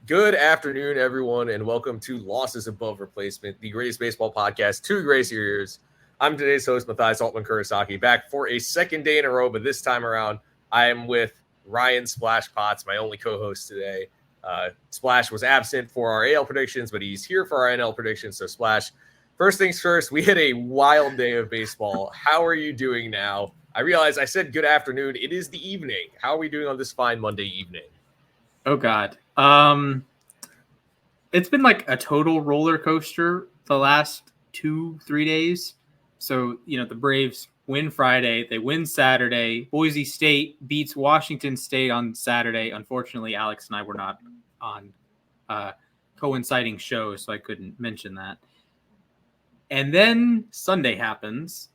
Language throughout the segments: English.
Good afternoon, everyone, and welcome to Losses Above Replacement, the greatest baseball podcast, two greatest years. I'm today's host, Matthias Altman Kurosaki, back for a second day in a row, but this time around, I am with Ryan Splash Potts, my only co-host today. Splash was absent for our AL predictions, but he's here for our NL predictions. So, Splash, first things first, we had a wild day of baseball. How are you doing now? I realize I said good afternoon. It is the evening. How are we doing on this fine Monday evening? Oh God. It's been like a total roller coaster the last 2-3 days. So, the Braves win Friday, they win Saturday. Boise State beats Washington State on Saturday. Unfortunately, Alex and I were not on coinciding shows, so I couldn't mention that. And then Sunday happens.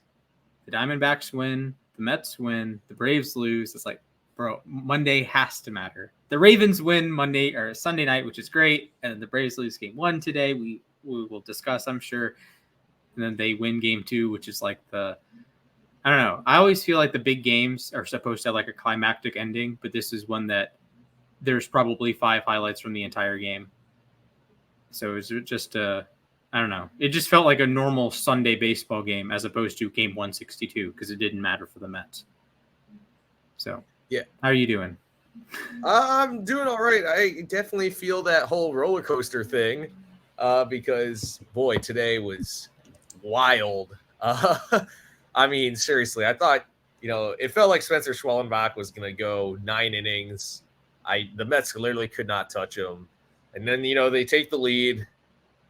The Diamondbacks win, the Mets win, the Braves lose. It's like, bro, Monday has to matter. The Ravens win Monday or Sunday night, which is great, and the Braves lose game 1 today. We will discuss, I'm sure. And then they win game 2, which is like I don't know. I always feel like the big games are supposed to have like a climactic ending, but this is one that there's probably 5 highlights from the entire game. So it was just I don't know. It just felt like a normal Sunday baseball game as opposed to game 162 because it didn't matter for the Mets. So, yeah. How are you doing? I'm doing all right. I definitely feel that whole roller coaster thing because, boy, today was wild. I mean, seriously, I thought, it felt like Spencer Schwellenbach was going to go 9 innings. The Mets literally could not touch him. And then, they take the lead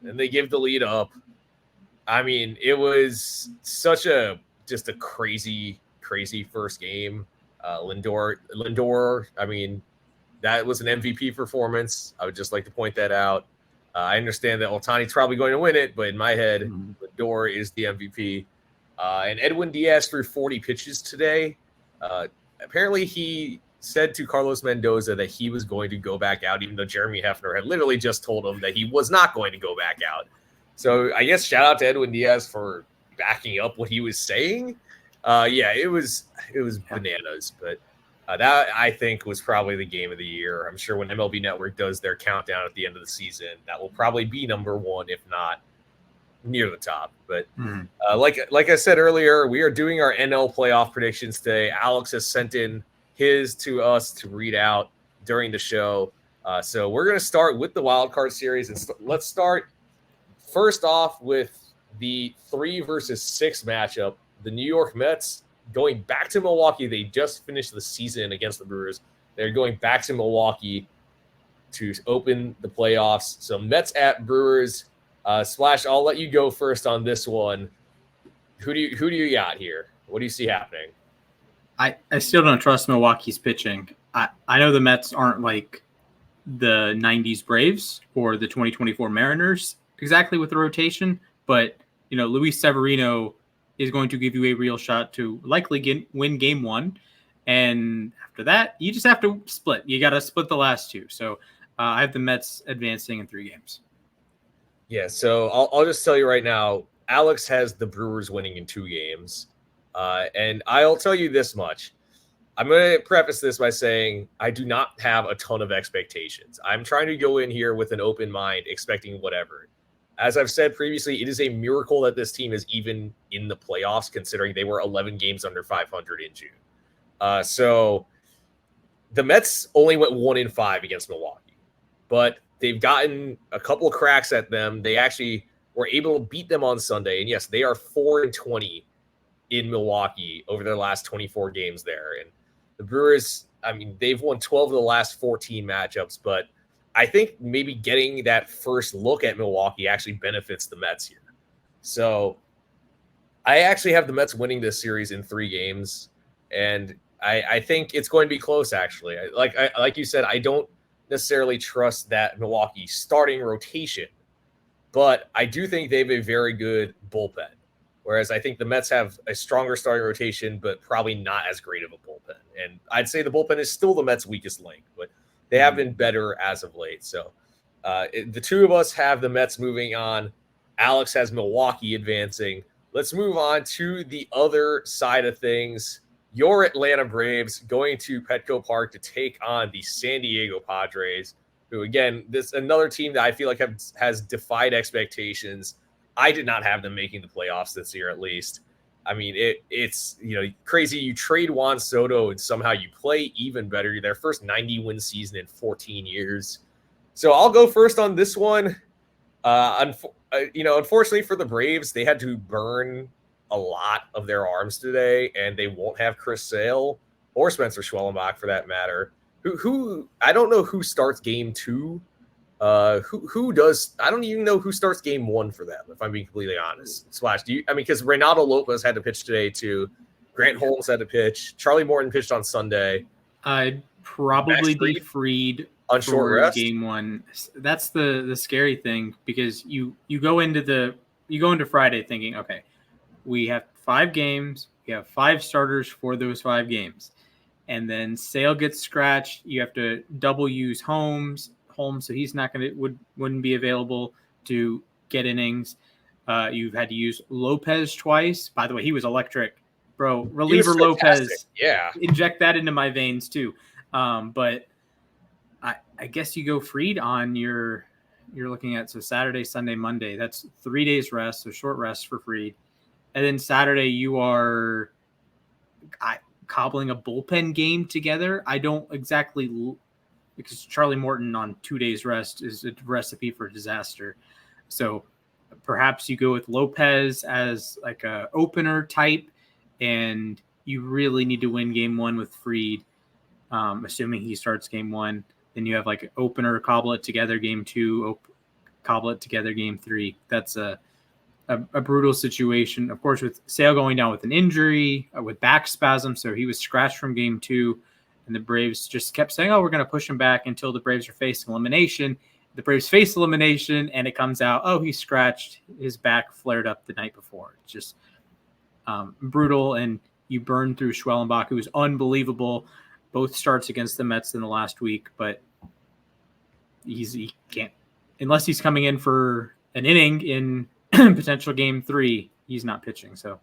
and they give the lead up. I mean, it was just a crazy, crazy first game. Lindor, I mean, that was an MVP performance. I would just like to point that out. I understand that Ohtani's probably going to win it, but in my head, Lindor is the MVP. And Edwin Diaz threw 40 pitches today. Apparently, he said to Carlos Mendoza that he was going to go back out, even though Jeremy Hefner had literally just told him that he was not going to go back out. So I guess shout out to Edwin Diaz for backing up what he was saying. It was bananas, but that I think was probably the game of the year. I'm sure when MLB Network does their countdown at the end of the season, that will probably be number one, if not near the top. But like I said earlier, we are doing our NL playoff predictions today. Alex has sent in his to us to read out during the show. So we're going to start with the wild card series, and let's start first off with the 3 versus 6 matchup. The New York Mets going back to Milwaukee. They just finished the season against the Brewers. They're going back to Milwaukee to open the playoffs. So Mets at Brewers. Splash, I'll let you go first on this one. Who do you got here? What do you see happening? I still don't trust Milwaukee's pitching. I know the Mets aren't like the 90s Braves or the 2024 Mariners exactly with the rotation, but Luis Severino is going to give you a real shot to likely win game 1. And after that, you just have to split. You got to split the last 2. So I have the Mets advancing in 3 games. Yeah, so I'll just tell you right now, Alex has the Brewers winning in 2 games. And I'll tell you this much. I'm going to preface this by saying I do not have a ton of expectations. I'm trying to go in here with an open mind, expecting whatever. As I've said previously, it is a miracle that this team is even in the playoffs, considering they were 11 games under 500 in June. So the Mets only went 1-5 against Milwaukee, but they've gotten a couple of cracks at them. They actually were able to beat them on Sunday. And yes, they are 4-20 in Milwaukee over their last 24 games there. And the Brewers, I mean, they've won 12 of the last 14 matchups, but I think maybe getting that first look at Milwaukee actually benefits the Mets here. So I actually have the Mets winning this series in 3 games, and I think it's going to be close, actually. Like you said, I don't necessarily trust that Milwaukee starting rotation, but I do think they have a very good bullpen, whereas I think the Mets have a stronger starting rotation, but probably not as great of a bullpen. And I'd say the bullpen is still the Mets' weakest link, but they have been better as of late. So the two of us have the Mets moving on. Alex has Milwaukee advancing. Let's move on to the other side of things. Your Atlanta Braves going to Petco Park to take on the San Diego Padres. who again, this another team that I feel like has defied expectations. I did not have them making the playoffs this year, at least. I mean, it's crazy. You trade Juan Soto and somehow you play even better. Their first 90-win season in 14 years. So I'll go first on this one. Unfortunately for the Braves, they had to burn a lot of their arms today, and they won't have Chris Sale or Spencer Schwellenbach for that matter. Who I don't know who starts game 2. Who does? I don't even know who starts game 1 for them. If I'm being completely honest, Splash. Because Reynaldo Lopez had to pitch today too. Grant Holmes had to pitch. Charlie Morton pitched on Sunday. I'd probably be freed on short rest game 1. That's the scary thing, because you go into Friday thinking, okay, we have 5 games, we have 5 starters for those 5 games, and then Sale gets scratched. You have to double use Holmes, so he's not wouldn't be available to get innings. You've had to use Lopez twice. By the way, he was electric, bro. Reliever Lopez, yeah, inject that into my veins too. But I guess you go freed on you're looking at Saturday, Sunday, Monday. That's 3 days rest, so short rest for Fried. And then Saturday you are cobbling a bullpen game together. I don't exactly, because Charlie Morton on 2 days rest is a recipe for disaster. So perhaps you go with Lopez as like a opener type, and you really need to win game 1 with Fried, assuming he starts game 1. Then you have like an opener, cobble it together game 2, cobble it together game 3. That's a brutal situation. Of course, with Sale going down with an injury, with back spasm, so he was scratched from game 2, and the Braves just kept saying, oh, we're going to push him back until the Braves are facing elimination. The Braves face elimination, and it comes out, oh, he's scratched. His back flared up the night before. It's just brutal, and you burn through Schwellenbach, who was unbelievable. Both starts against the Mets in the last week, but he can't, unless he's coming in for an inning in potential game 3, he's not pitching. So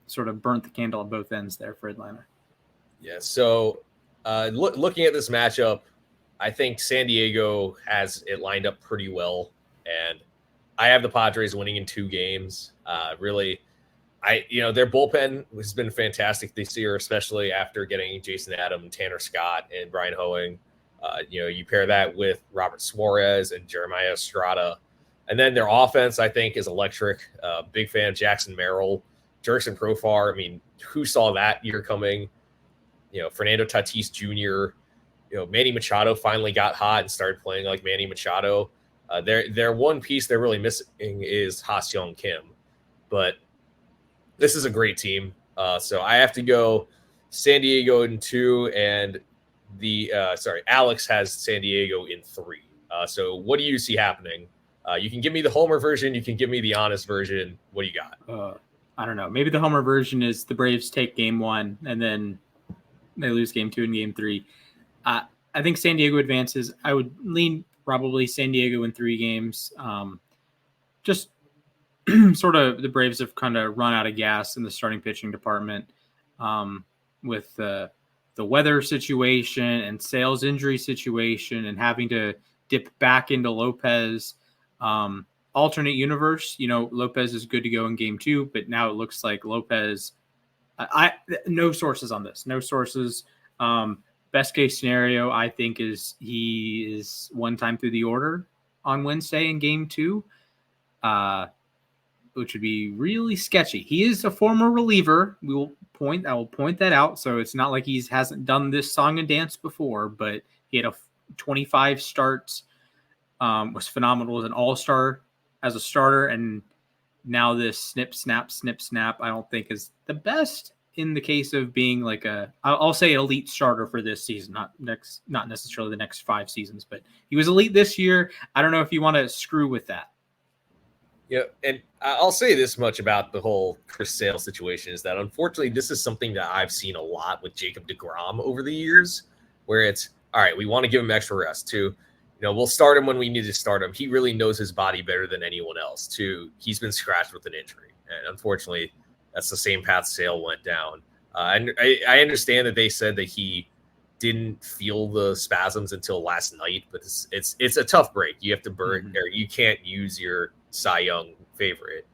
sort of burnt the candle at both ends there for Atlanta. Yeah. So looking at this matchup, I think San Diego has it lined up pretty well, and I have the Padres winning in 2 games. Really, their bullpen has been fantastic this year, especially after getting Jason Adam, Tanner Scott, and Brian Hoeing. You pair that with Robert Suarez and Jeremiah Estrada. And then their offense, I think, is electric. Big fan of Jackson Merrill, Jurickson Profar. I mean, who saw that year coming? Fernando Tatis Jr., Manny Machado finally got hot and started playing like Manny Machado. Their one piece they're really missing is Ha-Seong Kim. But this is a great team. So I have to go San Diego in 2, and Alex has San Diego in 3. So what do you see happening? You can give me the Homer version. You can give me the honest version. What do you got? I don't know. Maybe the Homer version is the Braves take game 1 and then they lose game 2 and game 3. I think San Diego advances. I would lean probably San Diego in 3 games. Just sort of the Braves have kind of run out of gas in the starting pitching department with the weather situation and Sale's injury situation and having to dip back into Lopez. Alternate universe, Lopez is good to go in game 2, but now it looks like Lopez. No sources on this. No sources. Best case scenario, I think, is he is 1 time through the order on Wednesday in game 2, which would be really sketchy. He is a former reliever. I will point that out. So it's not like he hasn't done this song and dance before, but he had 25 starts, was phenomenal as an all-star as a starter, and now this snip, snap, I don't think is the best in the case of being like I'll say elite starter for this season, not necessarily the next 5 seasons, but he was elite this year. I don't know if you want to screw with that. Yeah, and I'll say this much about the whole Chris Sale situation is that unfortunately this is something that I've seen a lot with Jacob deGrom over the years, where it's, all right, we want to give him extra rest too. We'll start him when we need to start him. He really knows his body better than anyone else too. He's been scratched with an injury, and unfortunately that's the same path Sale went down. And I understand that they said that he didn't feel the spasms until last night, but it's a tough break. You have to burn, or you can't use your Cy Young favorite.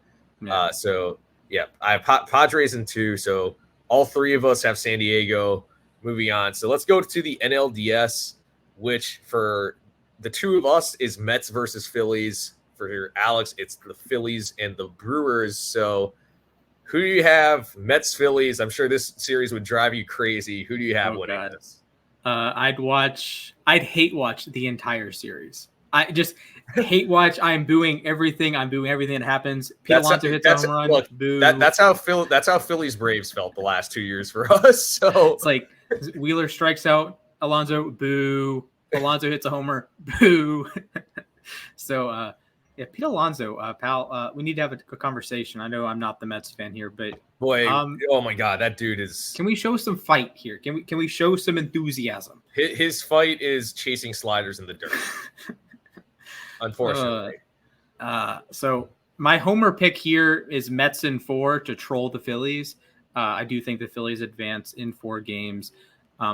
Yeah. So yeah, I have Padres in 2. So all 3 of us have San Diego. Moving on. So let's go to the NLDS, which for the 2 of us is Mets versus Phillies. For Alex, it's the Phillies and the Brewers. So who do you have? Mets, Phillies. I'm sure this series would drive you crazy. Who do you have winning this? I'd hate watch the entire series. I just hate watch. I'm booing everything. I'm booing everything that happens. Pete Alonso hits a home run. Look, boo. That's how Phillies Braves felt the last 2 years for us. So it's like Wheeler strikes out Alonso, boo. Alonso hits a homer, boo. So yeah, Pete Alonso, pal. We need to have a conversation. I know I'm not the Mets fan here, but boy, oh my God, that dude is. Can we show some fight here? Can we show some enthusiasm? His fight is chasing sliders in the dirt. Unfortunately. So my homer pick here is Mets in 4 to troll the Phillies. I do think the Phillies advance in 4 games.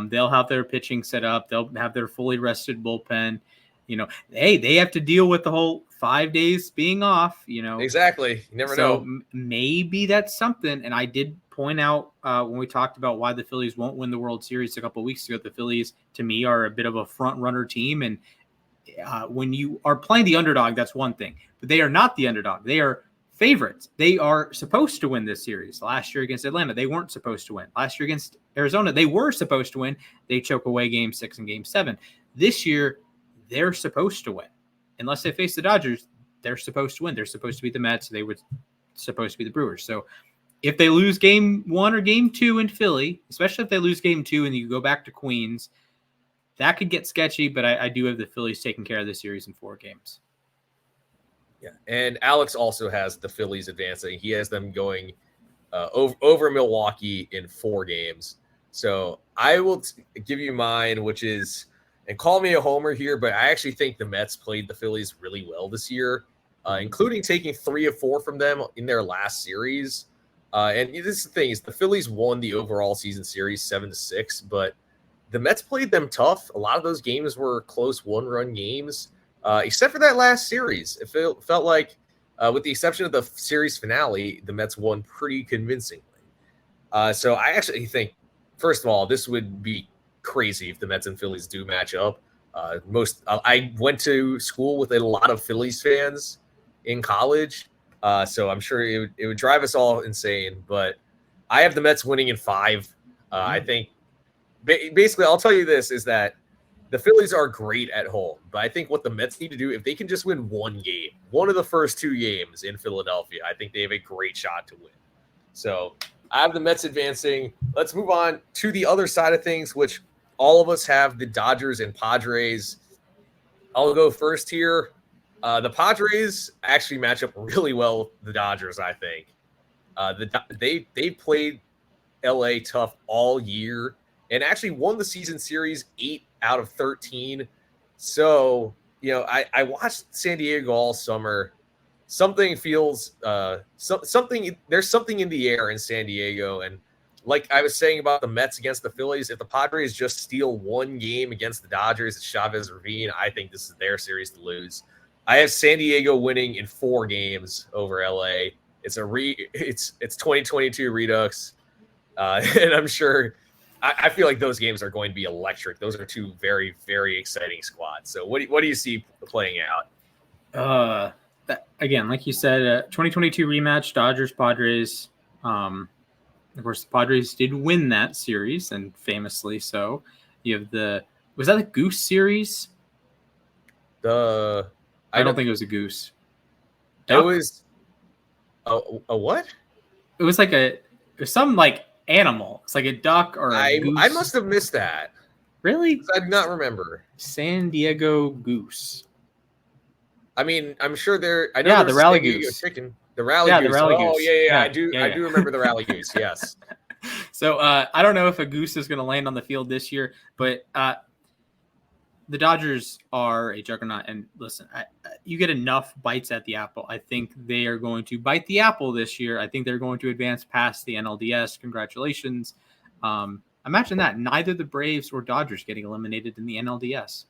They'll have their pitching set up. They'll have their fully rested bullpen. You know, hey, they have to deal with the whole 5 days being off, you know. Exactly. You never know. Maybe that's something. And I did point out when we talked about why the Phillies won't win the World Series a couple of weeks ago, the Phillies, to me, are a bit of a front runner team. And when you are playing the underdog, that's one thing. But they are not the underdog. They are favorites. They are supposed to win this series. Last year against Atlanta, they weren't supposed to win. Last year against Arizona, they were supposed to win. They choke away Game 6 and Game 7. This year, they're supposed to win. Unless they face the Dodgers, they're supposed to win. They're supposed to be the Mets. They were supposed to be the Brewers. So if they lose Game 1 or Game 2 in Philly, especially if they lose Game 2 and you go back to Queens, that could get sketchy, but I do have the Phillies taking care of the series in 4 games. Yeah, and Alex also has the Phillies advancing. He has them going over Milwaukee in 4 games. So I will give you mine, which is, and call me a homer here, but I actually think the Mets played the Phillies really well this year, including taking 3 of 4 from them in their last series. And this is the thing, is the Phillies won the overall season series 7-6, but the Mets played them tough. A lot of those games were close 1-run games, except for that last series. It felt like, with the exception of the series finale, the Mets won pretty convincingly. So I actually think, first of all, this would be crazy if the Mets and Phillies do match up. I went to school with a lot of Phillies fans in college, so I'm sure it would drive us all insane. But I have the Mets winning in 5. I think basically, I'll tell you this, is that the Phillies are great at home, but I think what the Mets need to do, if they can just win 1 game, one of the first 2 games in Philadelphia, I think they have a great shot to win. So I have the Mets advancing. Let's move on to the other side of things, which all of us have the Dodgers and Padres. I'll go first here. The Padres actually match up really well with the Dodgers, I think. They played LA tough all year and actually won the season series 8 out of 13. So, you know, I watched San Diego all summer. Something feels something. There's something in the air in San Diego, and like I was saying about the Mets against the Phillies, if the Padres just steal 1 game against the Dodgers at Chavez Ravine, I think this is their series to lose. I have San Diego winning in 4 games over LA. It's 2022 Redux, and I'm sure. I feel like those games are going to be electric. Those are 2 very, very exciting squads. So what do you see playing out? Again, like you said, 2022 rematch, Dodgers, Padres. Of course, the Padres did win that series, and famously so. You have was that a Goose series? I don't think it was a Goose. Duck? It was a what? It was like some like animal. It's like a duck or a goose. I must have missed that. Really? I do not remember. San Diego Goose. I mean, I'm sure I know yeah, the Rally Goose. Chicken. The Rally Goose. The Rally Goose. Yeah. I do remember the Rally Goose, yes. So I don't know if a goose is going to land on the field this year, but the Dodgers are a juggernaut. And listen, you get enough bites at the apple. I think they are going to bite the apple this year. I think they're going to advance past the NLDS. Congratulations. Imagine that. Neither the Braves or Dodgers getting eliminated in the NLDS.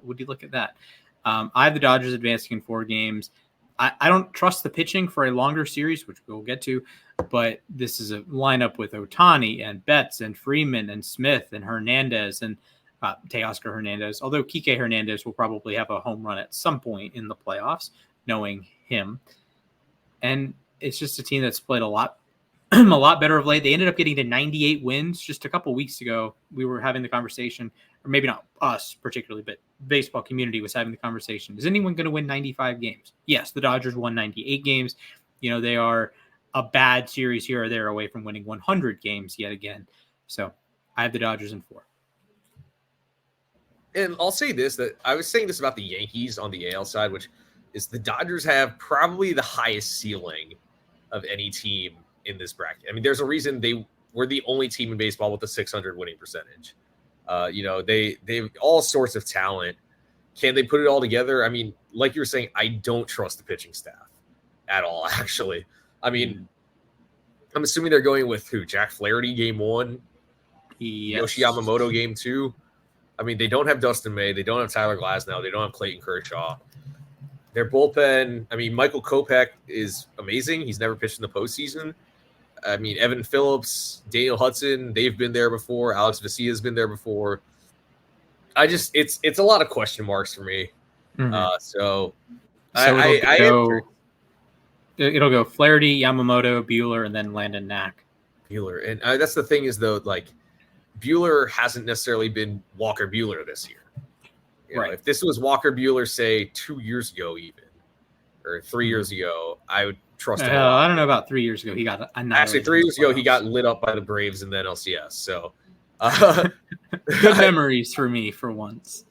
Would you look at that? I have the Dodgers advancing in 4 games. I don't trust the pitching for a longer series, which we'll get to, but this is a lineup with Ohtani and Betts and Freeman and Smith and Hernandez and Teoscar Hernandez, although Kike Hernandez will probably have a home run at some point in the playoffs, knowing him. And it's just a team that's played a lot better of late. They ended up getting to 98 wins just a couple weeks ago. We were having the conversation, or maybe not us particularly, but baseball community was having the conversation. Is anyone going to win 95 games? Yes, the Dodgers won 98 games. They are a bad series here or there away from winning 100 games yet again. So I have the Dodgers in 4. And I'll say this, that I was saying this about the Yankees on the AL side, which is the Dodgers have probably the highest ceiling of any team in this bracket. I mean, there's a reason they were the only team in baseball with a 600 winning percentage. They have all sorts of talent. Can they put it all together? I mean, like you were saying, I don't trust the pitching staff at all, actually. I mean, I'm assuming they're going with who? Jack Flaherty game 1? Yes. Yoshi Yamamoto game 2? I mean, they don't have Dustin May. They don't have Tyler Glasnow. They don't have Clayton Kershaw. Their bullpen, I mean, Michael Kopech is amazing. He's never pitched in the postseason. I mean, Evan Phillips, Daniel Hudson, they've been there before. Alex Vecia's been there before. It's a lot of question marks for me. It'll go Flaherty, Yamamoto, Buehler, and then Landon Knack. Buehler. And that's the thing is, though, like, Buehler hasn't necessarily been Walker Buehler this year. Right. If this was Walker Buehler, say 2 years ago, even or 3 years ago, I would trust him. I don't know about 3 years ago. He got actually 3 years ago. He got lit up by the Braves and then LCS. So good memories for me for once.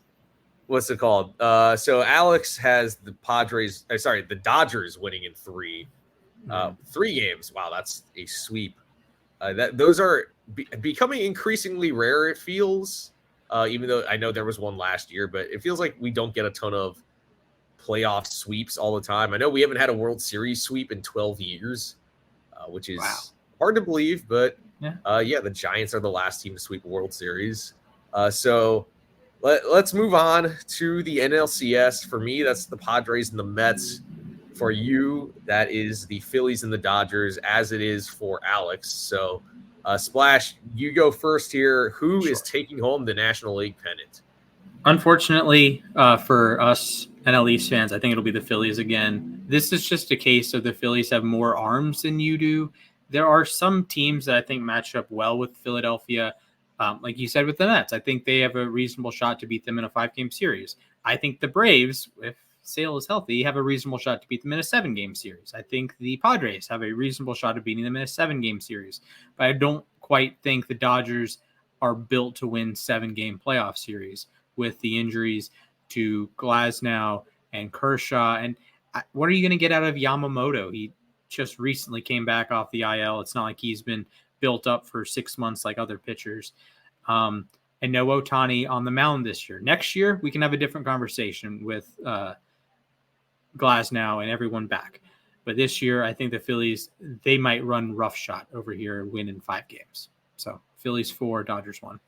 What's it called? So Alex has the Dodgers winning in 3 games. Wow, that's a sweep. Those are becoming increasingly rare, it feels, even though I know there was one last year, but it feels like we don't get a ton of playoff sweeps all the time. I know we haven't had a World Series sweep in 12 years, which is hard to believe, but the Giants are the last team to sweep a World Series. So let's move on to the NLCS. For me, that's the Padres and the Mets. For you, that is the Phillies and the Dodgers, as it is for Alex. So, Splash, you go first here. Who is taking home the National League pennant? Unfortunately, for us NL East fans, I think it'll be the Phillies again. This is just a case of the Phillies have more arms than you do. There are some teams that I think match up well with Philadelphia. Like you said with the Mets, I think they have a reasonable shot to beat them in a 5-game series. I think the Braves, if Sale is healthy, have a reasonable shot to beat them in a 7-game series. I think the Padres have a reasonable shot of beating them in a 7-game series. But I don't quite think the Dodgers are built to win 7-game playoff series with the injuries to Glasnow and Kershaw. And what are you going to get out of Yamamoto? He just recently came back off the IL. It's not like he's been built up for 6 months like other pitchers. And no Ohtani on the mound this year. Next year, we can have a different conversation with Glasnow and everyone back. But this year, I think the Phillies, they might run roughshod over here and win in 5 games. So Phillies 4, Dodgers 1.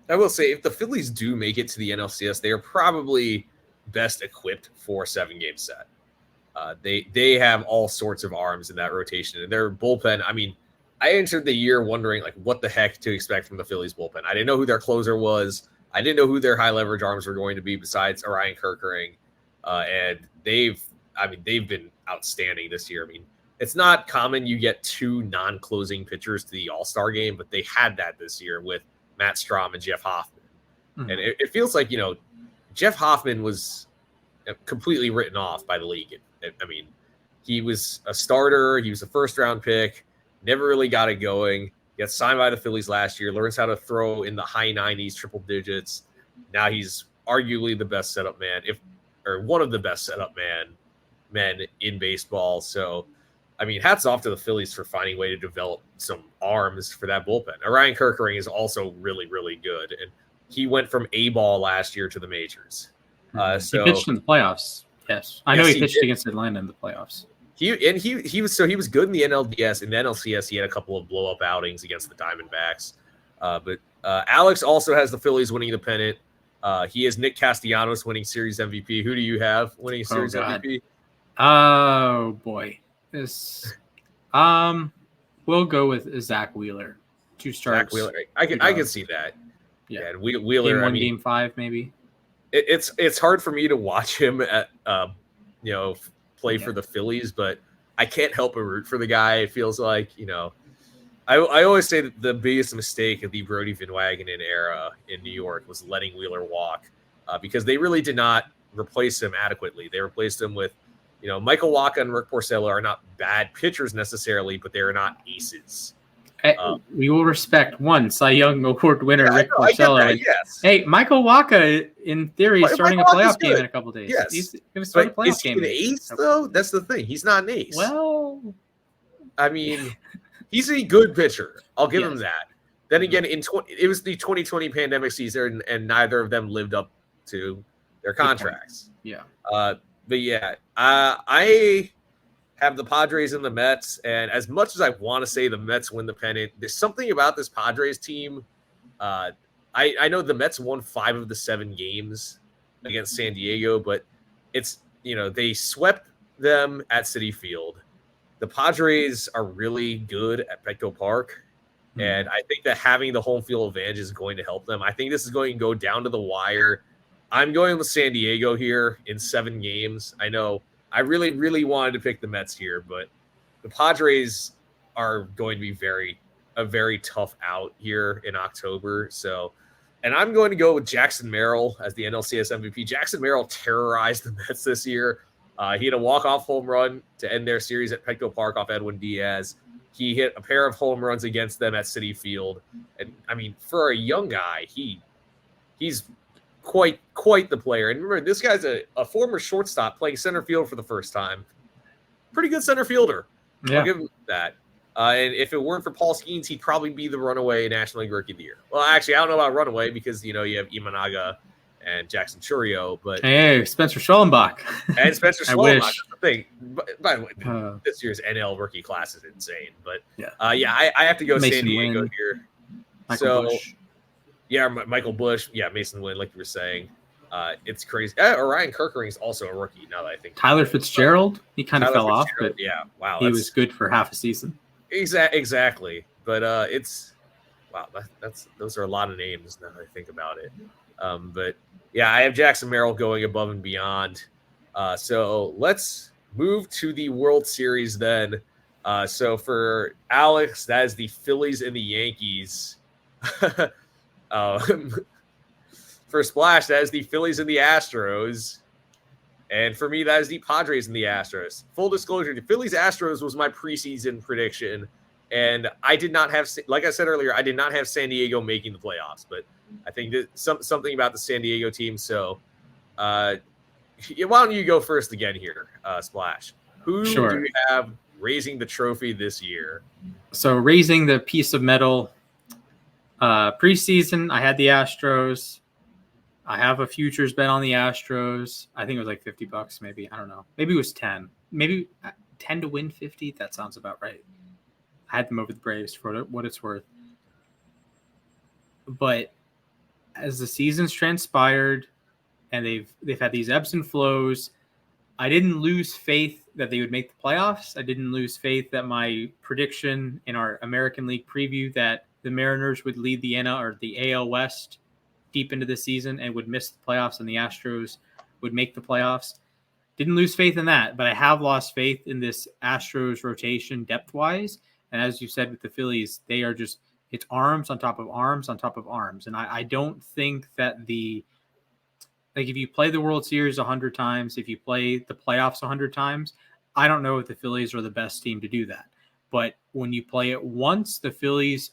I will say, if the Phillies do make it to the NLCS, they are probably best equipped for a 7-game set. They have all sorts of arms in that rotation. And their bullpen, I mean, I entered the year wondering, like, what the heck to expect from the Phillies bullpen. I didn't know who their closer was. I didn't know who their high leverage arms were going to be besides Orion Kerkering. And they've been outstanding this year. I mean, it's not common you get 2 non-closing pitchers to the All-Star game, but they had that this year with Matt Strom and Jeff Hoffman. Mm-hmm. And it feels like, Jeff Hoffman was completely written off by the league. I mean, he was a starter. He was a first-round pick. Never really got it going. He got signed by the Phillies last year, learns how to throw in the high 90s, triple digits. Now he's arguably the best setup man, or one of the best setup men in baseball. So, I mean, hats off to the Phillies for finding a way to develop some arms for that bullpen. Orion Kerkering is also really, really good. And he went from A-ball last year to the majors. So he pitched in the playoffs. Yes. I know he pitched against Atlanta in the playoffs. He was good in the NLDS. In the NLCS, he had a couple of blow-up outings against the Diamondbacks. But Alex also has the Phillies winning the pennant. He has Nick Castellanos winning Series MVP. Who do you have winning Series MVP? Oh boy, this we'll go with Zach Wheeler. 2 starts. Zach Wheeler. I can see that. Yeah, and Wheeler. Game 1, I mean, Game 5, maybe. It's hard for me to watch him at play for the Phillies, but I can't help but root for the guy. It feels like I always say that the biggest mistake of the Brody Van Wagenen era in New York was letting Wheeler walk, because they really did not replace him adequately. They replaced him with, Michael Wacha and Rick Porcello are not bad pitchers necessarily, but they are not aces. We will respect one Cy Young Award winner, Rick Porcello. Yes. Hey, Michael Wacha, in theory, is starting a playoff game in a couple days. Yes. He's going to start a playoff game. Is he an ace, though? That's the thing. He's not an ace. Well, I mean, he's a good pitcher. I'll give him that. Then again, it was the 2020 pandemic season, and neither of them lived up to their contracts. Yeah. But yeah, I have the Padres and the Mets, and as much as I want to say the Mets win the pennant, there's something about this Padres team. I know the Mets won 5 of the 7 games against San Diego, but it's they swept them at Citi Field. The Padres are really good at Petco Park, and I think that having the home field advantage is going to help them. I think this is going to go down to the wire. I'm going with San Diego here in 7 games. I know I really, really wanted to pick the Mets here, but the Padres are going to be a very tough out here in October. So, and I'm going to go with Jackson Merrill as the NLCS MVP. Jackson Merrill terrorized the Mets this year. He had a walk-off home run to end their series at Petco Park off Edwin Diaz. He hit a pair of home runs against them at Citi Field. And, I mean, for a young guy, he's quite the player. And remember, this guy's a former shortstop playing center field for the first time. Pretty good center fielder. Yeah. I'll give him that. And if it weren't for Paul Skeens, he'd probably be the runaway National League Rookie of the Year. Well, actually, I don't know about runaway because, you have Imanaga and Jackson Churio, but hey, Spencer Schellenbach. And Spencer Schellenbach. That's the thing. By the way, this year's NL rookie class is insane. But I have to go Mason San Diego Wynn. here. Michael Bush. Yeah, Michael Bush. Yeah, Mason Wynn, like you were saying. It's crazy. Orion Kerkering's also a rookie now that I think. Tyler Fitzgerald, he kind of fell off, but yeah, wow, he was good for half a season. Exactly. But those are a lot of names now that I think about it. But yeah, I have Jackson Merrill going above and beyond. So let's move to the World Series then. So for Alex, that is the Phillies and the Yankees. For Splash, that is the Phillies and the Astros. And for me, that is the Padres and the Astros. Full disclosure, the Phillies-Astros was my preseason prediction. And I did not have, like I said earlier, I did not have San Diego making the playoffs. But I think that something about the San Diego team. So why don't you go first again here, Splash? Who do you have raising the trophy this year? So raising the piece of metal preseason, I had the Astros. I have a futures bet on the Astros. I think it was like $50, maybe. I don't know. Maybe it was 10. Maybe 10 to win 50. That sounds about right. I had them over the Braves for what it's worth. But as the season's transpired and they've had these ebbs and flows, I didn't lose faith that they would make the playoffs. I didn't lose faith that my prediction in our American League preview that the Mariners would lead the AL West deep into the season and would miss the playoffs and the Astros would make the playoffs. Didn't lose faith in that, but I have lost faith in this Astros rotation depth-wise. And as you said with the Phillies, they are just, it's arms on top of arms on top of arms. And I don't think that if you play the World Series 100 times, if you play the playoffs 100 times, I don't know if the Phillies are the best team to do that. But when you play it once, the Phillies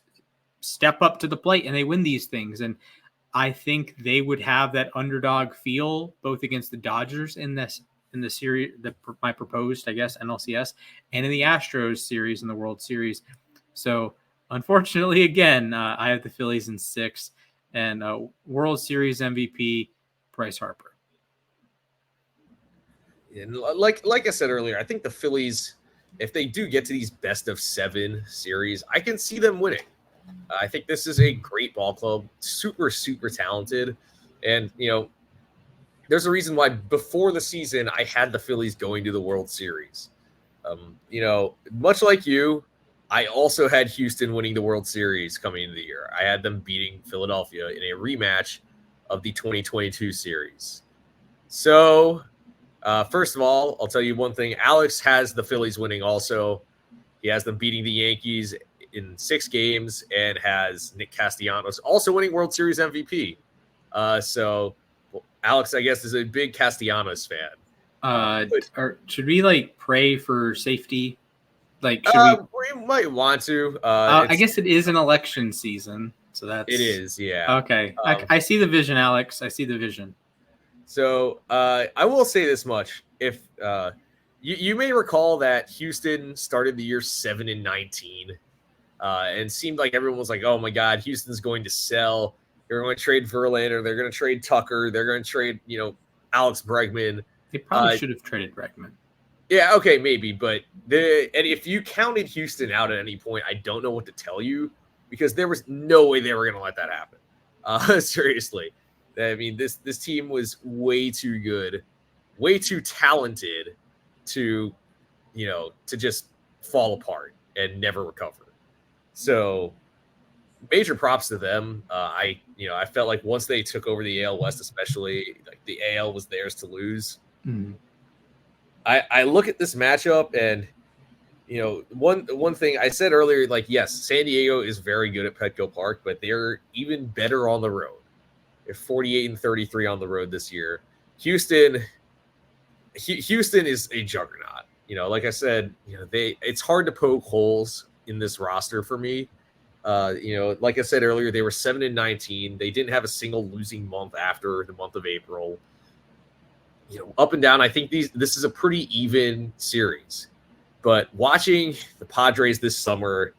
step up to the plate and they win these things. And I think they would have that underdog feel both against the Dodgers in the series, my proposed, I guess, NLCS, and in the Astros series in the World Series. So unfortunately, again, I have the Phillies in 6 and World Series MVP Bryce Harper. And like I said earlier, I think the Phillies, if they do get to these best of 7 series, I can see them winning. I think this is a great ball club, super, super talented. And, there's a reason why before the season, I had the Phillies going to the World Series. Much like you, I also had Houston winning the World Series coming into the year. I had them beating Philadelphia in a rematch of the 2022 series. So, first of all, I'll tell you one thing. Alex has the Phillies winning also. He has them beating the Yankees in 6 games and has Nick Castellanos also winning World Series MVP. Alex, I guess, is a big Castellanos fan. Should we pray for safety? Should we might want to. I guess it is an election season, so it is, yeah. Okay. I see the vision, Alex. I see the vision. So I will say this much: if you may recall that Houston started the year 7-19, and seemed like everyone was like, "Oh my God, Houston's going to sell. They're going to trade Verlander. They're going to trade Tucker. They're going to trade, Alex Bregman." They probably should have traded Bregman. Yeah, okay, maybe, but and if you counted Houston out at any point, I don't know what to tell you because there was no way they were going to let that happen. Seriously. I mean, this team was way too good, way too talented to just fall apart and never recover. So, major props to them. I felt like once they took over the AL West, especially, like the AL was theirs to lose. Mm-hmm. I look at this matchup and one thing I said earlier, like, yes, San Diego is very good at Petco Park, but they're even better on the road. They're 48-33 on the road this year. Houston is a juggernaut. Like I said, it's hard to poke holes in this roster for me. Like I said earlier, they were 7-19. They didn't have a single losing month after the month of April. Up and down, I think this is a pretty even series. But watching the Padres this summer,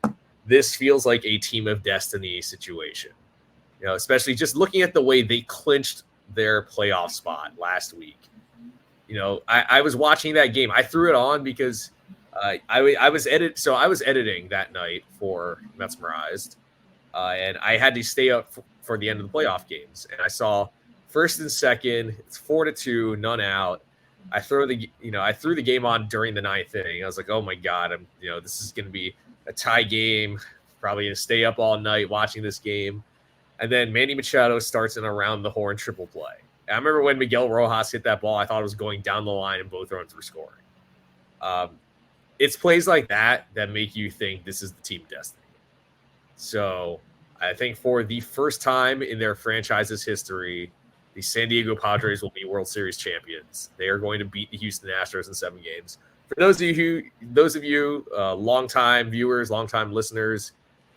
this feels like a team of destiny situation. Especially just looking at the way they clinched their playoff spot last week. I was watching that game. I threw it on because I was editing that night for Mesmerized, and I had to stay up for the end of the playoff games. And I saw first and second, it's 4-2, none out. I threw the game on during the 9th inning. I was like, oh my God, this is going to be a tie game. Probably going to stay up all night watching this game. And then Manny Machado starts an around the horn triple play. I remember when Miguel Rojas hit that ball, I thought it was going down the line and both runs were scoring. It's plays like that make you think this is the team of destiny. So I think for the first time in their franchise's history, the San Diego Padres will be World Series champions. They are going to beat the Houston Astros in 7 games. For those of you longtime viewers, longtime listeners,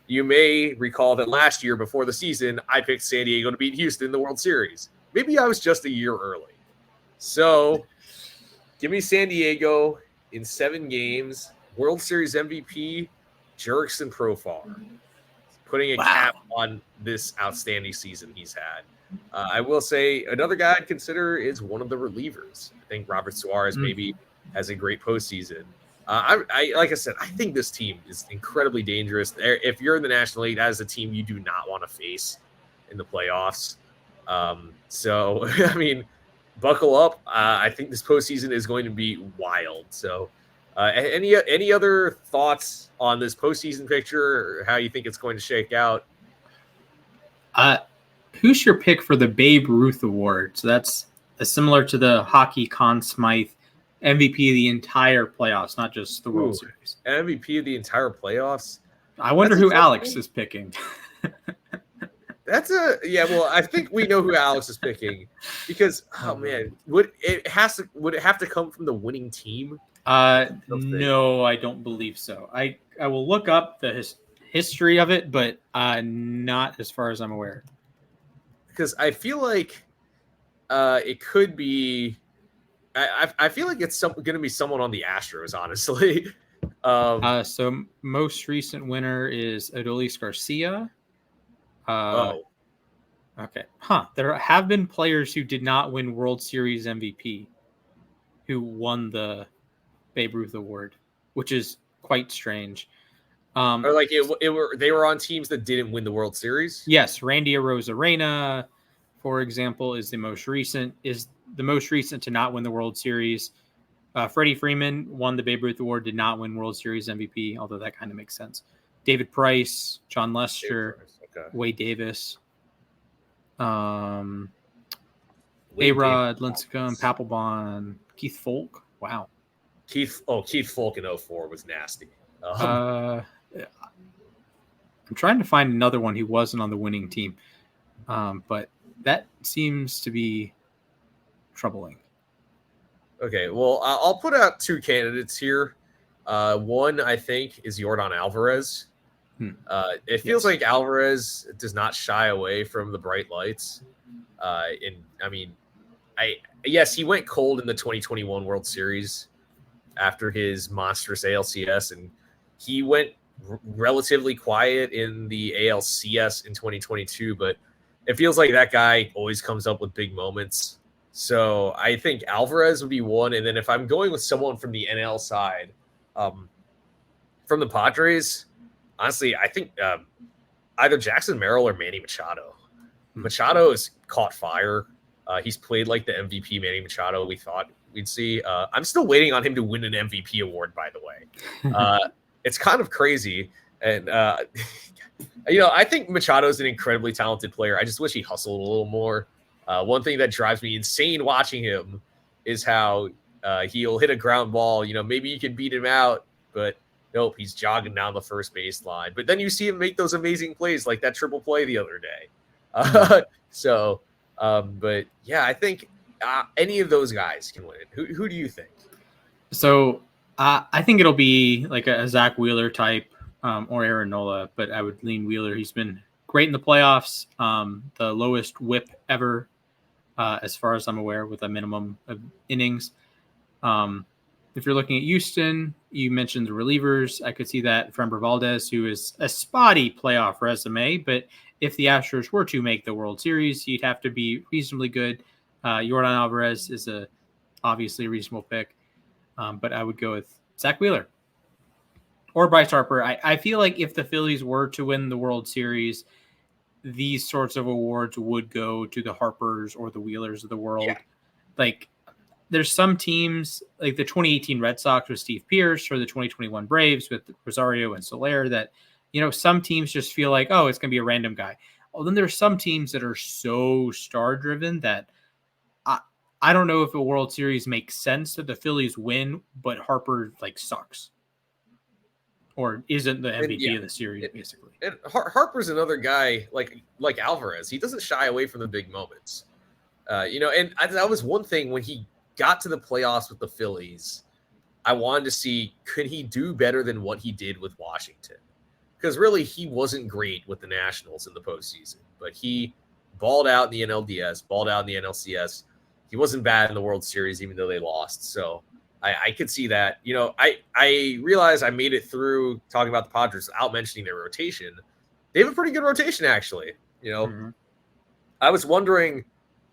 you may recall that last year before the season, I picked San Diego to beat Houston in the World Series. Maybe I was just a year early. So give me San Diego in 7 games, World Series MVP, Jurickson Profar, putting a cap on this outstanding season he's had. I will say another guy I'd consider is one of the relievers. I think Robert Suarez maybe has a great postseason. I like I said, I think this team is incredibly dangerous. If you're in the National League, that is a team you do not want to face in the playoffs. So, I mean, buckle up. I think this postseason is going to be wild. So, any other thoughts on this postseason picture or how you think it's going to shake out? Who's your pick for the Babe Ruth Award? So that's similar to the Hockey Conn Smythe MVP of the entire playoffs, not just the World Series. MVP of the entire playoffs? I wonder who Alex is picking. Well, I think we know who Alex is picking because, oh man, would it have to come from the winning team? No, I don't believe so. I will look up the history of it, but not as far as I'm aware. Because I feel like it could be. I feel like it's going to be someone on the Astros, honestly. So most recent winner is Adolis Garcia. Okay. There have been players who did not win World Series MVP who won the Babe Ruth Award, which is quite strange. Or like they were on teams that didn't win the World Series. Yes, Randy Arozarena, for example, is the most recent to not win the World Series. Freddie Freeman won the Babe Ruth Award, did not win World Series MVP, although that kind of makes sense. David Price, John Lester, Wade Davis, A-Rod, Lincecum, Papelbon, Keith Folk. Wow. Keith Folk in 04 was nasty. I'm trying to find another one who wasn't on the winning team, but that seems to be troubling. Okay, well, I'll put out two candidates here. One, I think, is Yordan Alvarez. It feels like Alvarez does not shy away from the bright lights. Yes, he went cold in the 2021 World Series after his monstrous ALCS, and he went relatively quiet in the ALCS in 2022, but it feels like that guy always comes up with big moments. So I think Alvarez would be one. And then if I'm going with someone from the NL side, from the Padres, honestly, I think either Jackson Merrill or Manny Machado. Machado has caught fire. He's played like the MVP Manny Machado we thought we'd see. I'm still waiting on him to win an MVP award, by the way. It's kind of crazy. And, I think Machado is an incredibly talented player. I just wish he hustled a little more. One thing that drives me insane watching him is how he'll hit a ground ball. Maybe you can beat him out, but nope, he's jogging down the first baseline. But then you see him make those amazing plays like that triple play the other day. But yeah, I think any of those guys can win it. Who do you think? So I think it'll be like a Zach Wheeler type or Aaron Nola, but I would lean Wheeler. He's been great in the playoffs, the lowest whip ever. As far as I'm aware, with a minimum of innings. If you're looking at Houston, you mentioned the relievers. I could see that Framber Valdez, who is a spotty playoff resume, but if the Astros were to make the World Series, he'd have to be reasonably good. Yordan Alvarez is obviously a reasonable pick, but I would go with Zach Wheeler or Bryce Harper. I feel like if the Phillies were to win the World Series, these sorts of awards would go to the Harpers or the Wheelers of the world. Yeah. Like there's some teams like the 2018 Red Sox with Steve Pearce or the 2021 Braves with Rosario and Soler that, some teams just feel like, oh, it's going to be a random guy. Well, then there's some teams that are so star driven that I don't know if a World Series makes sense that the Phillies win, but Harper sucks. Or isn't the MVP of the series, basically. And Harper's another guy like Alvarez. He doesn't shy away from the big moments. And that was one thing when he got to the playoffs with the Phillies. I wanted to see, could he do better than what he did with Washington? Because really, he wasn't great with the Nationals in the postseason. But he balled out in the NLDS, balled out in the NLCS. He wasn't bad in the World Series, even though they lost. So I could see that. I realized I made it through talking about the Padres without mentioning their rotation. They have a pretty good rotation, actually. I was wondering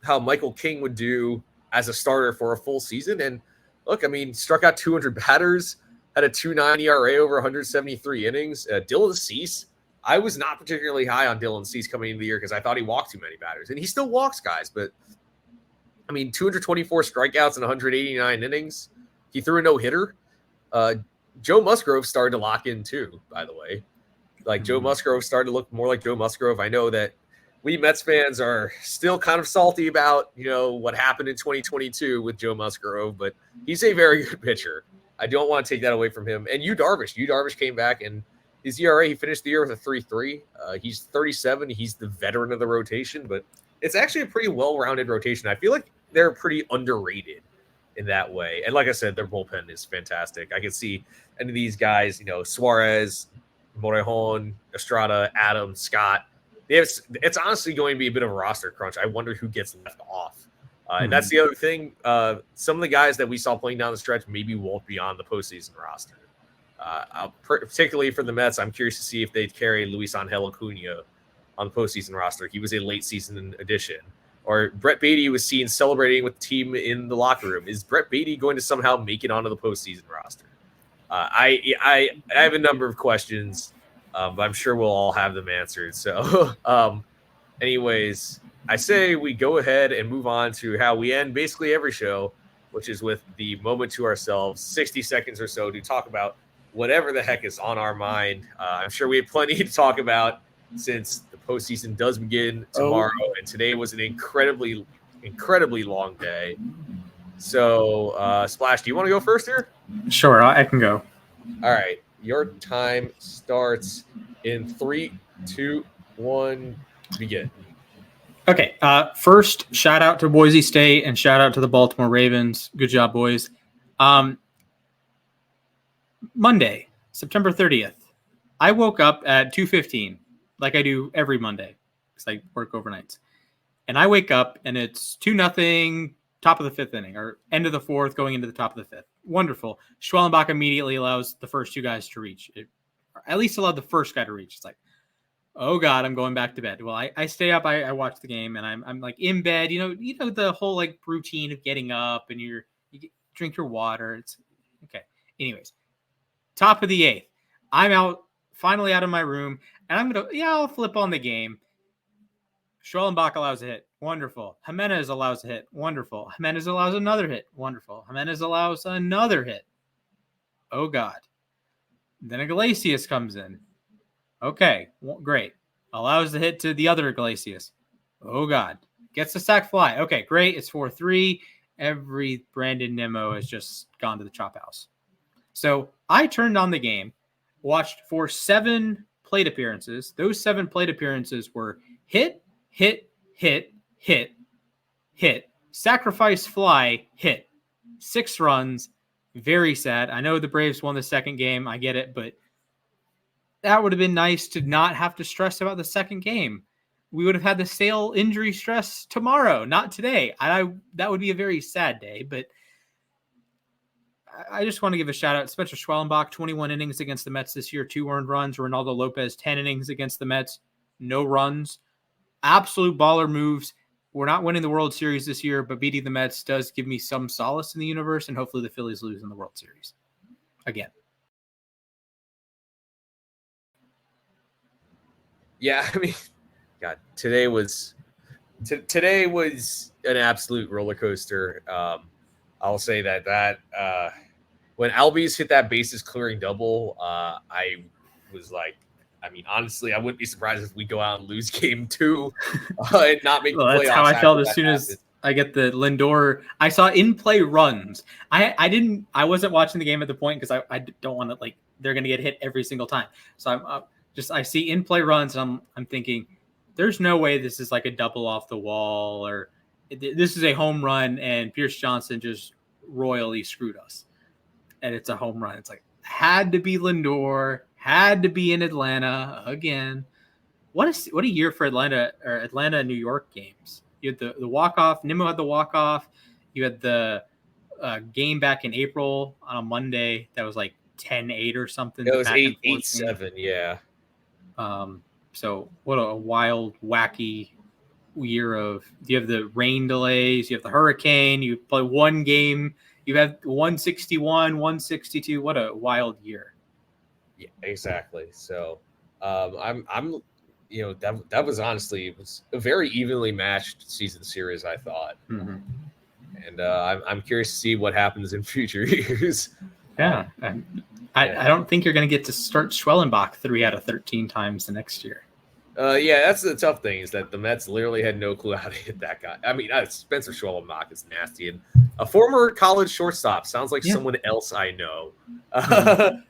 how Michael King would do as a starter for a full season. And look, struck out 200 batters, had a 2.9 ERA over 173 innings. Dylan Cease, I was not particularly high on Dylan Cease coming into the year because I thought he walked too many batters. And he still walks guys, but 224 strikeouts in 189 innings. He threw a no-hitter. Joe Musgrove started to lock in too, by the way. Joe Musgrove started to look more like Joe Musgrove. I know that we Mets fans are still kind of salty about, what happened in 2022 with Joe Musgrove, but he's a very good pitcher. I don't want to take that away from him. And Yu Darvish came back, and his ERA, he finished the year with a 3.3. He's 37. He's the veteran of the rotation, but it's actually a pretty well-rounded rotation. I feel like they're pretty underrated in that way. And like I said, their bullpen is fantastic. I can see any of these guys, Suarez, Morejon, Estrada, Adams, Scott. It's honestly going to be a bit of a roster crunch. I wonder who gets left off. And that's the other thing. Some of the guys that we saw playing down the stretch maybe won't be on the postseason roster. Particularly for the Mets, I'm curious to see if they'd carry Luis Angel Acuna on the postseason roster. He was a late season addition. Or Brett Beatty was seen celebrating with the team in the locker room. Is Brett Beatty going to somehow make it onto the postseason roster? I have a number of questions. but I'm sure we'll all have them answered. So, anyways, I say we go ahead and move on to how we end basically every show, which is with the moment to ourselves, 60 seconds or so to talk about whatever the heck is on our mind. I'm sure we have plenty to talk about since the postseason does begin tomorrow, and today was an incredibly long day. So, Splash, do you want to go first here? Sure, I can go. All right, your time starts in 3, 2, 1, begin. Okay, first, shout out to Boise State and shout out to the Baltimore Ravens. Good job, boys. Monday, September 30th. I woke up at 2:15, like I do every Monday, because I work overnights. And I wake up, and it's 2-0, top of the fifth inning, or end of the fourth, going into the top of the fifth. Wonderful. Schwellenbach immediately allows the first two guys to reach. Or at least allowed the first guy to reach. It's like, oh God, I'm going back to bed. Well, I stay up, I watch the game, and I'm like in bed. You know the whole like routine of getting up and you drink your water. It's okay. Anyways, top of the eighth, I'm finally out of my room, and I'll flip on the game. Schwellenbach allows a hit. Wonderful. Jimenez allows a hit. Wonderful. Jimenez allows another hit. Wonderful. Jimenez allows another hit. Oh God. Then Iglesias comes in. Okay, great. Allows the hit to the other Iglesias. Oh, God. Gets the sack fly. Okay, great. It's 4-3. Every Brandon Nimmo has just gone to the chop house. So I turned on the game, watched for 7 plate appearances. Those 7 plate appearances were hit, hit, hit, hit, hit, sacrifice fly, hit. 6 runs. Very sad. I know the Braves won the second game. I get it, but that would have been nice to not have to stress about the second game. We would have had the Sale injury stress tomorrow, not today. That would be a very sad day, but I just want to give a shout out. Spencer Schwellenbach, 21 innings against the Mets this year, 2 earned runs. Ronaldo Lopez, 10 innings against the Mets, no runs. Absolute baller moves. We're not winning the World Series this year, but beating the Mets does give me some solace in the universe, and hopefully the Phillies lose in the World Series again. Yeah, I mean, God, today was an absolute roller coaster. I'll say that when Albies hit that bases clearing double, I was like, I mean, honestly, I wouldn't be surprised if we go out and lose game 2 and not make the playoffs. That's how I felt as soon as I get the Lindor. I saw in play runs. I wasn't watching the game at the point because I don't want to, like, they're going to get hit every single time. So I see in play runs, and I'm thinking, there's no way this is like a double off the wall, or this is a home run and Pierce Johnson just royally screwed us. And it's a home run. It's like, had to be Lindor, had to be in Atlanta again. What a year for Atlanta New York games. You had the walk-off. Nimmo had the walk-off. You had the game back in April on a Monday that was like 10-8 or something. It was 8-7, yeah. So what a wild, wacky year of. You have the rain delays. You have the hurricane. You play one game. You have 161, 162. What a wild year. Yeah, exactly. So I'm that was honestly, it was a very evenly matched season series, I thought. Mm-hmm. And I'm curious to see what happens in future years. Yeah. I don't think you're going to get to start Schwellenbach 3 out of 13 times the next year. Yeah, that's the tough thing, is that the Mets literally had no clue how to hit that guy. I mean, Spencer Schwellenbach is nasty, and a former college shortstop sounds like someone else I know. Anyway,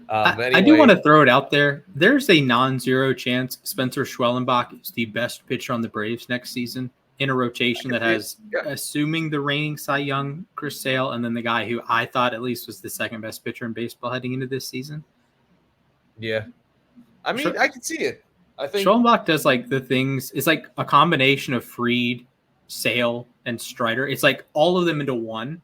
I do want to throw it out there. There's a non-zero chance Spencer Schwellenbach is the best pitcher on the Braves next season in a rotation that has, assuming the reigning Cy Young, Chris Sale, and then the guy who I thought at least was the second best pitcher in baseball heading into this season. Yeah. I mean, I can see it. I think Schwellenbach does like the things. It's like a combination of Fried, Sale, and Strider. It's like all of them into one.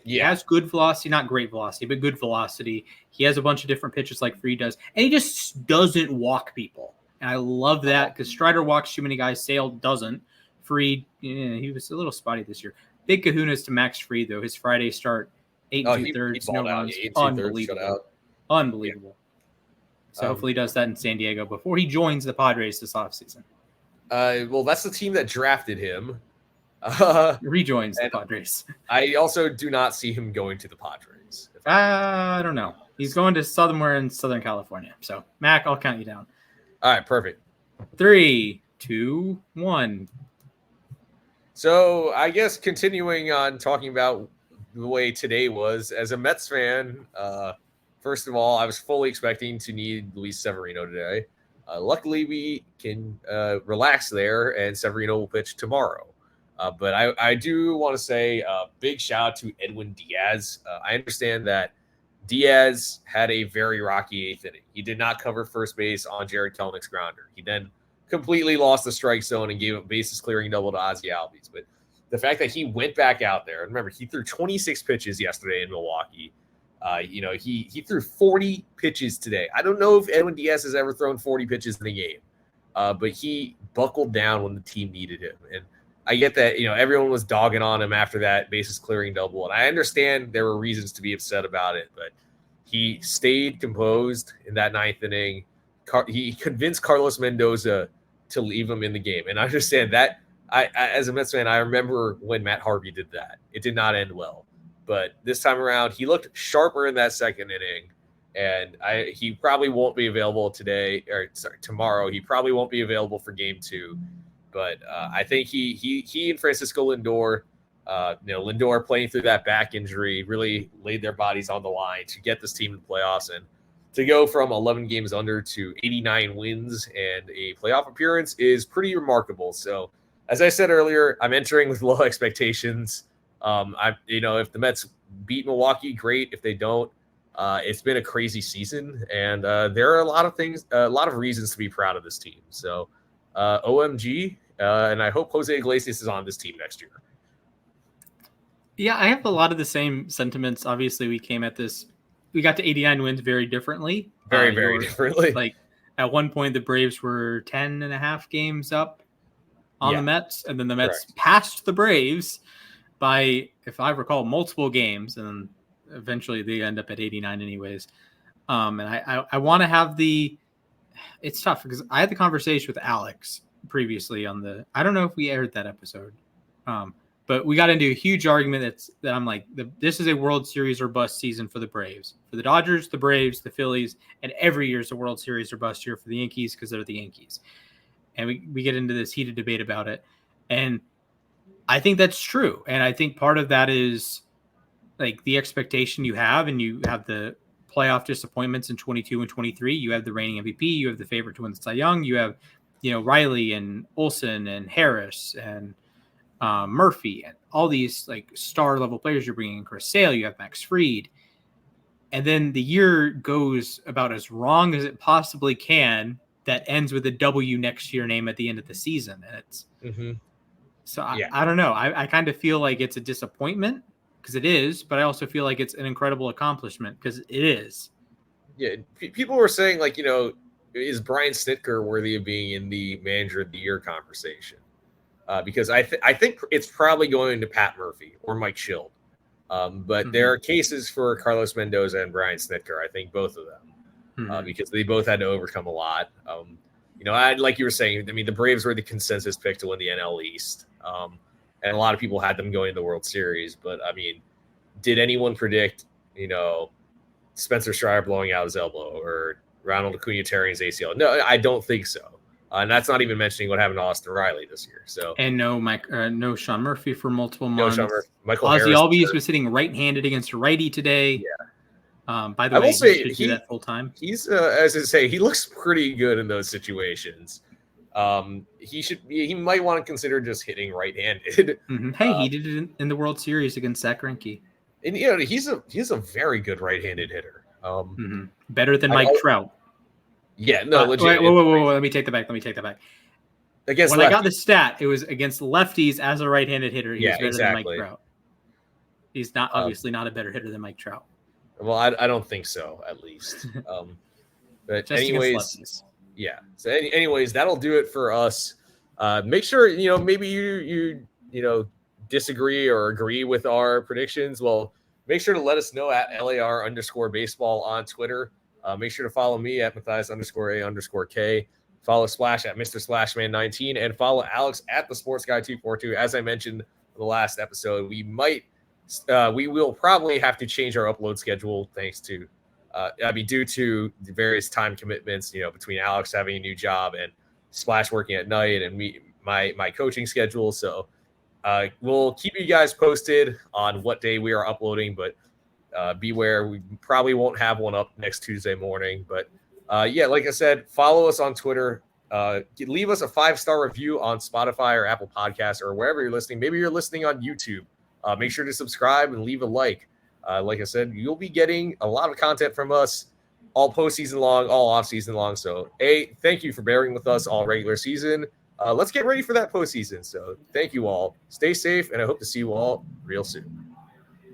He has good velocity, not great velocity, but good velocity. He has a bunch of different pitches like Fried does, and he just doesn't walk people. And I love that because Strider walks too many guys. Sale doesn't. Fried, he was a little spotty this year. Big kahunas to Max Fried, though. His Friday start, 8 2/3, no runs. Unbelievable. Unbelievable. So hopefully he does that in San Diego before he joins the Padres this offseason. Well, that's the team that drafted him. Rejoins the Padres. I also do not see him going to the Padres. I don't know. He's going to somewhere in Southern California. So, Mac, I'll count you down. All right, perfect. 3, 2, 1. So I guess continuing on talking about the way today was, as a Mets fan, first of all, I was fully expecting to need Luis Severino today. Luckily, we can relax there, and Severino will pitch tomorrow. But I do want to say a big shout out to Edwin Diaz. I understand that Diaz had a very rocky 8th inning. He did not cover first base on Jared Kelenich's grounder. He then completely lost the strike zone and gave a bases clearing double to Ozzie Albies. But the fact that he went back out there, and remember, he threw 26 pitches yesterday in Milwaukee. He threw 40 pitches today. I don't know if Edwin Diaz has ever thrown 40 pitches in a game, but he buckled down when the team needed him. And I get that, everyone was dogging on him after that bases clearing double. And I understand there were reasons to be upset about it, but he stayed composed in that 9th inning. He convinced Carlos Mendoza to leave him in the game. And I understand that. I as a Mets fan, I remember when Matt Harvey did that. It did not end well. But this time around, he looked sharper in that 2nd inning. And he probably won't be available tomorrow. He probably won't be available for game 2. But I think he and Francisco Lindor, Lindor playing through that back injury, really laid their bodies on the line to get this team in the playoffs. And to go from 11 games under to 89 wins and a playoff appearance is pretty remarkable. So, as I said earlier, I'm entering with low expectations. If the Mets beat Milwaukee, great. If they don't, it's been a crazy season, and there are a lot of reasons to be proud of this team. So, OMG, and I hope Jose Iglesias is on this team next year. Yeah, I have a lot of the same sentiments. Obviously, we got to 89 wins very differently. Very differently. Like, at one point, the Braves were 10 and a half games up on the Mets, and then the Mets passed the Braves by, if I recall, multiple games, and then eventually they end up at 89 anyways. And I want to have it's tough because I had the conversation with Alex previously I don't know if we aired that episode, but we got into a huge argument that I'm like, this is a World Series or bust season for the Braves. For the Dodgers, the Braves, the Phillies, and every year is a World Series or bust year for the Yankees because they're the Yankees. And we get into this heated debate about it. And I think that's true. And I think part of that is like the expectation you have, and you have the playoff disappointments in 22 and 23. You have the reigning MVP. You have the favorite to win the Cy Young. You have, Riley and Olsen and Harris and Murphy and all these like star level players you're bringing in. Chris Sale. You have Max Fried. And then the year goes about as wrong as it possibly can. That ends with a W next to your name at the end of the season. And it's so I don't know. I kind of feel like it's a disappointment because it is, but I also feel like it's an incredible accomplishment because it is. Yeah. People were saying is Brian Snitker worthy of being in the manager of the year conversation? Because I think it's probably going to Pat Murphy or Mike Schild. But there are cases for Carlos Mendoza and Brian Snitker. I think both of them. Because they both had to overcome a lot. Like you were saying, I mean, the Braves were the consensus pick to win the NL East. And a lot of people had them going to the World Series. But, I mean, did anyone predict, Spencer Strider blowing out his elbow or Ronald Acuna tearing his ACL? No, I don't think so. And that's not even mentioning what happened to Austin Riley this year. So and no Sean Murphy for multiple months. No Sean Murphy. Michael Ozzie Harris Albies was sitting right-handed against a righty today. Yeah. By the way, will say he should do that full time. He's as I say, he looks pretty good in those situations. He might want to consider just hitting right-handed. Hey, he did it in the World Series against Zach Greinke. And he's a very good right-handed hitter. Better than Mike Trout. Yeah, no, legit. Whoa, let me take that back. Against when lefties. I got the stat, it was against lefties as a right-handed hitter. He's better than Mike Trout. He's not obviously not a better hitter than Mike Trout. Well, I don't think so, at least. But just anyways, yeah. So anyways, that'll do it for us. Make sure, maybe you disagree or agree with our predictions. Well, make sure to let us know at LAR_baseball on Twitter. Make sure to follow me at Matthias_A_K. Follow Splash at Mr. Splashman19 and follow Alex at the Sports Guy 242. As I mentioned in the last episode, we will probably have to change our upload schedule thanks to, due to the various time commitments, between Alex having a new job and Splash working at night and my coaching schedule. So we'll keep you guys posted on what day we are uploading, but beware, we probably won't have one up next Tuesday morning. But like I said, follow us on Twitter. Leave us a 5-star review on Spotify or Apple Podcasts or wherever you're listening. Maybe you're listening on YouTube. Make sure to subscribe and leave a like. Like I said, you'll be getting a lot of content from us all postseason long, all off-season long. So, thank you for bearing with us all regular season. Let's get ready for that postseason. So thank you all. Stay safe, and I hope to see you all real soon.